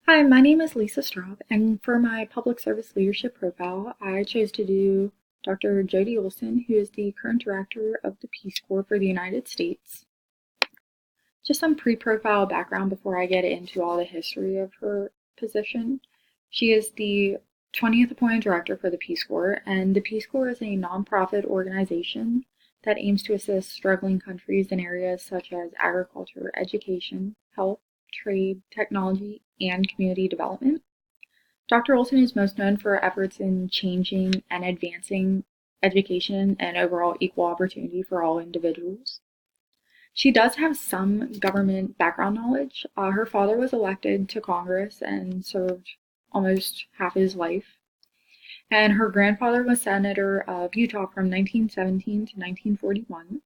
Hi, my name is Lisa Straub, and for my public service leadership profile, I chose to do Dr. Jody Olsen, who is the current director of the Peace Corps for the United States. Just some pre-profile background before I get into all the history of her position. She is the 20th appointed director for the Peace Corps, and the Peace Corps is a nonprofit organization that aims to assist struggling countries in areas such as agriculture, education, health, trade, technology, and community development. Dr. Olson is most known for efforts in changing and advancing education and overall equal opportunity for all individuals. She does have some government background knowledge. Her father was elected to Congress and served almost half his life. And her grandfather was Senator of Utah from 1917 to 1941.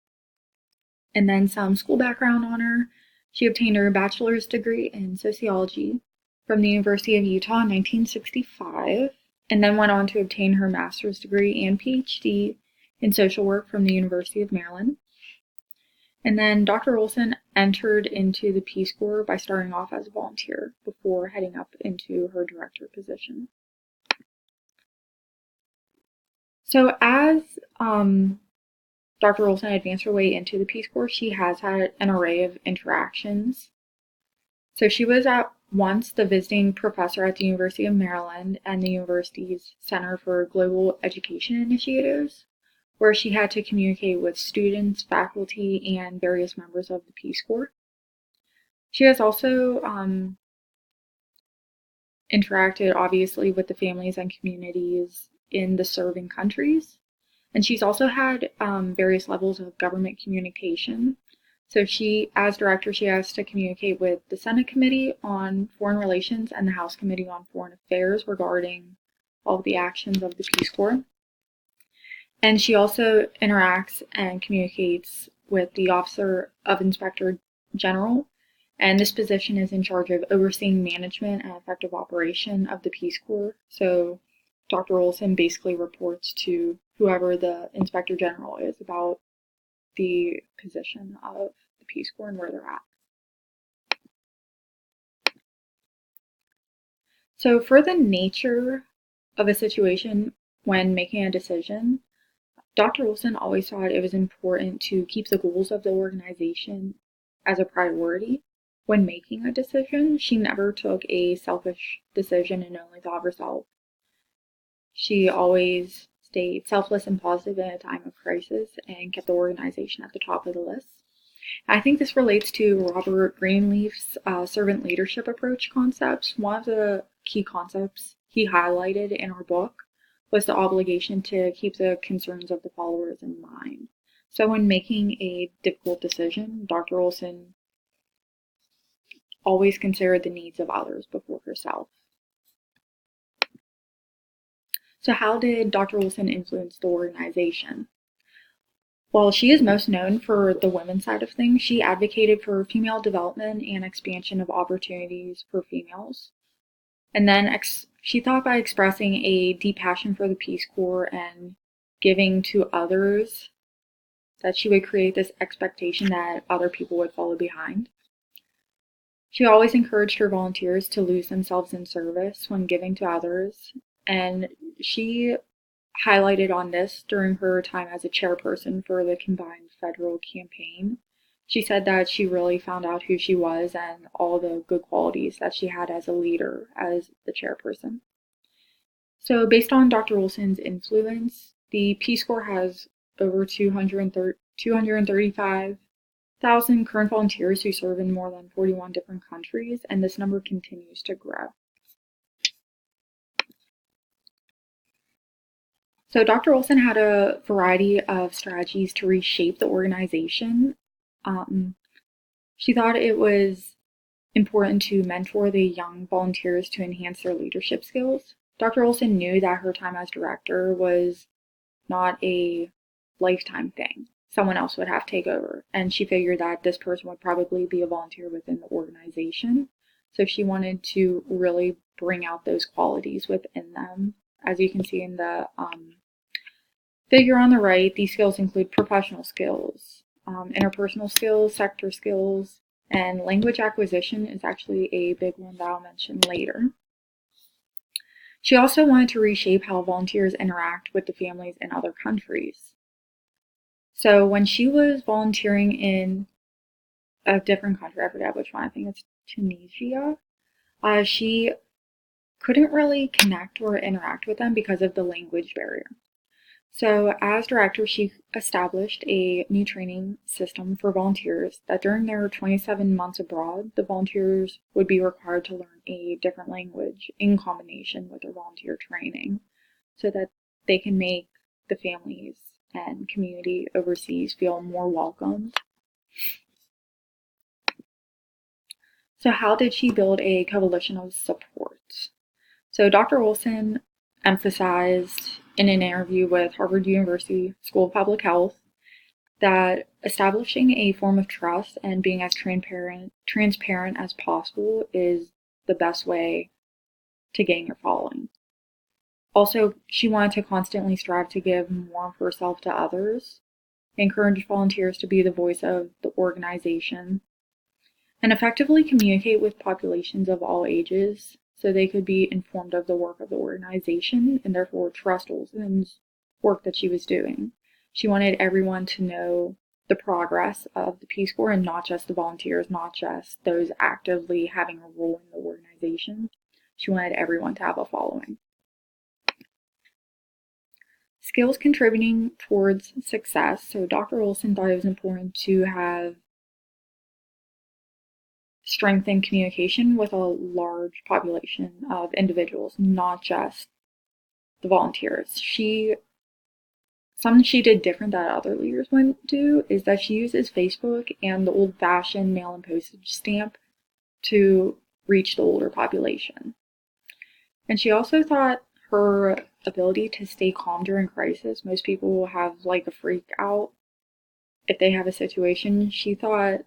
And then some school background on her. She obtained her bachelor's degree in sociology from the University of Utah in 1965, and then went on to obtain her master's degree and PhD in social work from the University of Maryland. And then Dr. Olson entered into the Peace Corps by starting off as a volunteer before heading up into her director position. So as Dr. Olson advanced her way into the Peace Corps, she has had an array of interactions. So she was at once the visiting professor at the University of Maryland and the university's Center for Global Education Initiatives, where she had to communicate with students, faculty, and various members of the Peace Corps. She has also interacted, obviously, with the families and communities in the serving countries. And she's also had various levels of government communication. So she, as director, she has to communicate with the Senate Committee on Foreign Relations and the House Committee on Foreign Affairs regarding all of the actions of the Peace Corps. And she also interacts and communicates with the Officer of Inspector General. And this position is in charge of overseeing management and effective operation of the Peace Corps. So Dr. Olson basically reports to whoever the Inspector General is about the position of the Peace Corps and where they're at. So for the nature of a situation when making a decision, Dr. Olson always thought it was important to keep the goals of the organization as a priority. When making a decision, she never took a selfish decision and only thought of herself. She always stayed selfless and positive in a time of crisis and kept the organization at the top of the list. I think this relates to Robert Greenleaf's servant leadership approach concepts. One of the key concepts he highlighted in our book was the obligation to keep the concerns of the followers in mind. So when making a difficult decision, Dr. Olson always considered the needs of others before herself. So how did Dr. Olson influence the organization? Well, she is most known for the women's side of things. She advocated for female development and expansion of opportunities for females. And then she thought by expressing a deep passion for the Peace Corps and giving to others that she would create this expectation that other people would follow behind. She always encouraged her volunteers to lose themselves in service when giving to others, and she highlighted on this during her time as a chairperson for the combined federal campaign. She said that she really found out who she was and all the good qualities that she had as a leader, as the chairperson. So based on Dr. Olson's influence, the Peace Corps has over 235,000 current volunteers who serve in more than 41 different countries, and this number continues to grow. So Dr. Olson had a variety of strategies to reshape the organization. She thought it was important to mentor the young volunteers to enhance their leadership skills. Dr. Olson knew that her time as director was not a lifetime thing. Someone else would have to take over, and she figured that this person would probably be a volunteer within the organization. So she wanted to really bring out those qualities within them. As you can see in the figure on the right, these skills include professional skills, interpersonal skills, sector skills, And language acquisition is actually a big one that I'll mention later. She also wanted to reshape how volunteers interact with the families in other countries. So when she was volunteering in a different country, I forget which one, I think it's Tunisia, she couldn't really connect or interact with them because of the language barrier. So as director, she established a new training system for volunteers that during their 27 months abroad, the volunteers would be required to learn a different language in combination with their volunteer training so that they can make the families and community overseas feel more welcomed. So how did she build a coalition of support? So Dr. Olsen emphasized in an interview with Harvard University School of Public Health that establishing a form of trust and being as transparent as possible is the best way to gain your following. Also, she wanted to constantly strive to give more of herself to others, encourage volunteers to be the voice of the organization, and effectively communicate with populations of all ages so they could be informed of the work of the organization and therefore trust Olsen's work that she was doing. She wanted everyone to know the progress of the Peace Corps and not just the volunteers, not just those actively having a role in the organization. She wanted everyone to have a following. Skills contributing towards success. So Dr. Olsen thought it was important to have strengthen communication with a large population of individuals, not just the volunteers. Something she did different that other leaders wouldn't do is that she uses Facebook and the old-fashioned mail and postage stamp to reach the older population. And she also thought her ability to stay calm during crisis, most people will have like a freak out if they have a situation. She thought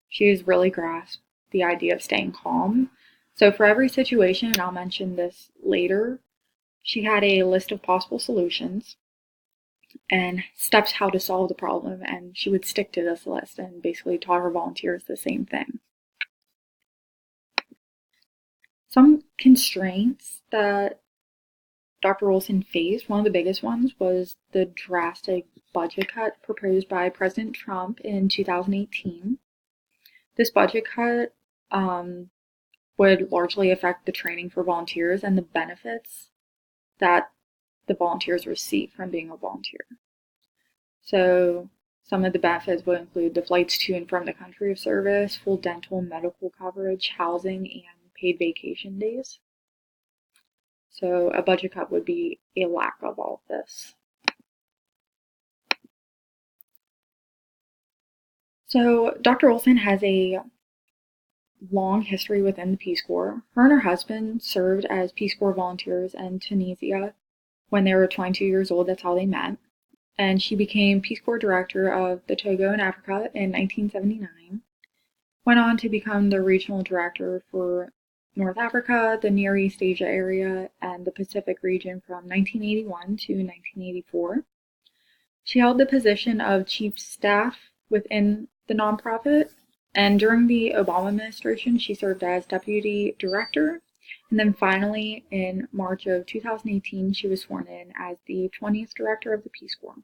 she was really grasped the idea of staying calm. So for every situation, and I'll mention this later, she had a list of possible solutions and steps how to solve the problem, and she would stick to this list and basically taught her volunteers the same thing. Some constraints that Dr. Olsen faced, one of the biggest ones was the drastic budget cut proposed by President Trump in 2018. This budget cut would largely affect the training for volunteers and the benefits that the volunteers receive from being a volunteer. So some of the benefits would include the flights to and from the country of service, full dental and medical coverage, housing, and paid vacation days. So a budget cut would be a lack of all of this. So Dr. Olsen has a long history within the Peace Corps. Her and her husband served as Peace Corps volunteers in Tunisia when they were 22 years old. That's how they met. And she became Peace Corps director of the Togo in Africa in 1979. Went on to become the regional director for North Africa, the Near East Asia area, and the Pacific region from 1981 to 1984. She held the position of chief staff within the nonprofit, and during the Obama administration, she served as deputy director. And then finally, in March of 2018, she was sworn in as the 20th director of the Peace Corps.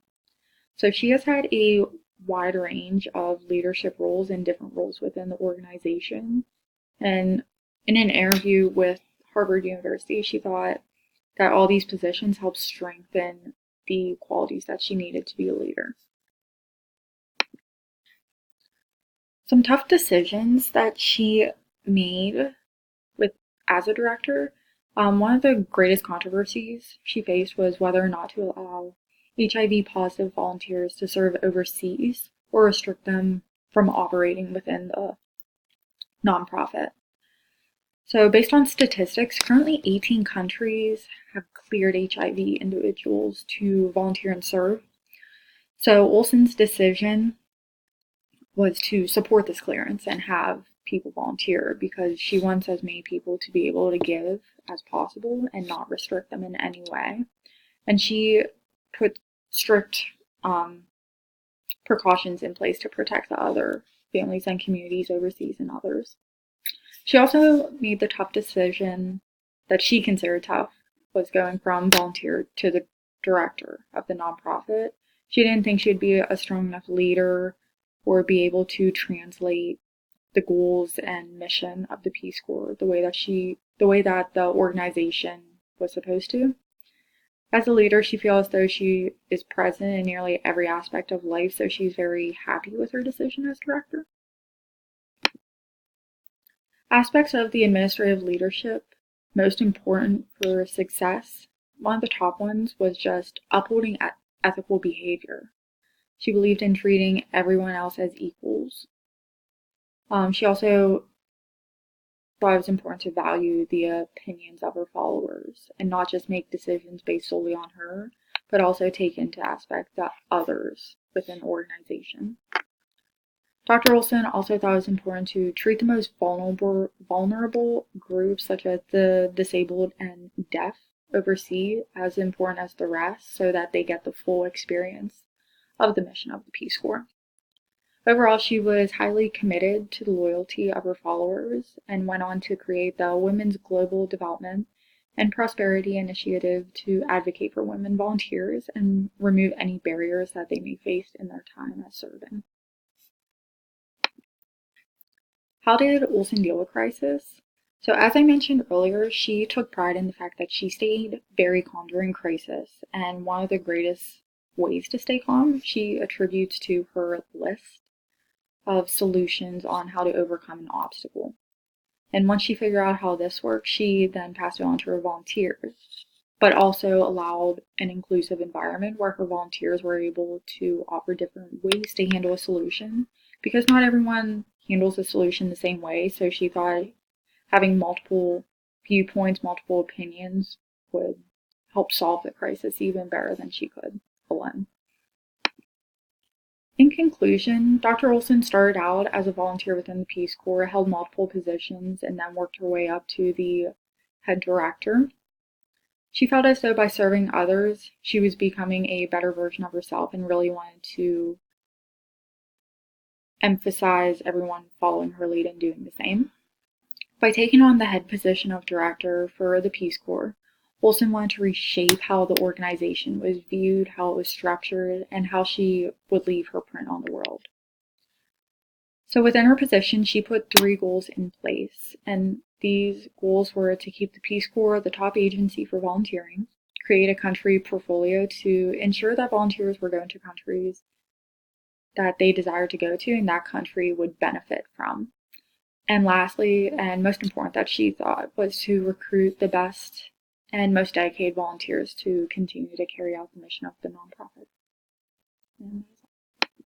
So she has had a wide range of leadership roles and different roles within the organization. And in an interview with Harvard University, she thought that all these positions helped strengthen the qualities that she needed to be a leader. Some tough decisions that she made as a director. One of the greatest controversies she faced was whether or not to allow HIV positive volunteers to serve overseas or restrict them from operating within the nonprofit. So based on statistics, currently 18 countries have cleared HIV individuals to volunteer and serve. So Olsen's decision was to support this clearance and have people volunteer because she wants as many people to be able to give as possible and not restrict them in any way. And she put strict precautions in place to protect the other families and communities overseas and others. She also made the tough decision that she considered tough, was going from volunteer to the director of the nonprofit. She didn't think she'd be a strong enough leader or be able to translate the goals and mission of the Peace Corps the way that the organization was supposed to. As a leader, she feels as though she is present in nearly every aspect of life, so she's very happy with her decision as director. Aspects of the administrative leadership most important for success, one of the top ones was just upholding ethical behavior. She believed in treating everyone else as equals. She also thought it was important to value the opinions of her followers and not just make decisions based solely on her, but also take into aspect the others within the organization. Dr. Olsen also thought it was important to treat the most vulnerable groups, such as the disabled and deaf, overseas as important as the rest, so that they get the full experience of the mission of the Peace Corps. Overall, she was highly committed to the loyalty of her followers and went on to create the Women's Global Development and Prosperity Initiative to advocate for women volunteers and remove any barriers that they may face in their time as serving. How did Olsen deal with crisis? So as I mentioned earlier, she took pride in the fact that she stayed very calm during crisis, and one of the greatest ways to stay calm she attributes to her list of solutions on how to overcome an obstacle. And once she figured out how this worked, she then passed it on to her volunteers, but also allowed an inclusive environment where her volunteers were able to offer different ways to handle a solution, because not everyone handles a solution the same way. So she thought having multiple viewpoints, multiple opinions would help solve the crisis even better than she could alone. In conclusion, Dr. Olsen started out as a volunteer within the Peace Corps, held multiple positions, and then worked her way up to the head director. She felt as though by serving others, she was becoming a better version of herself and really wanted to emphasize everyone following her lead and doing the same. By taking on the head position of director for the Peace Corps, Olsen wanted to reshape how the organization was viewed, how it was structured, and how she would leave her print on the world. So within her position, she put 3 goals in place, and these goals were to keep the Peace Corps the top agency for volunteering, create a country portfolio to ensure that volunteers were going to countries that they desired to go to and that country would benefit from. And lastly, and most important that she thought, was to recruit the best and most dedicated volunteers to continue to carry out the mission of the nonprofit. And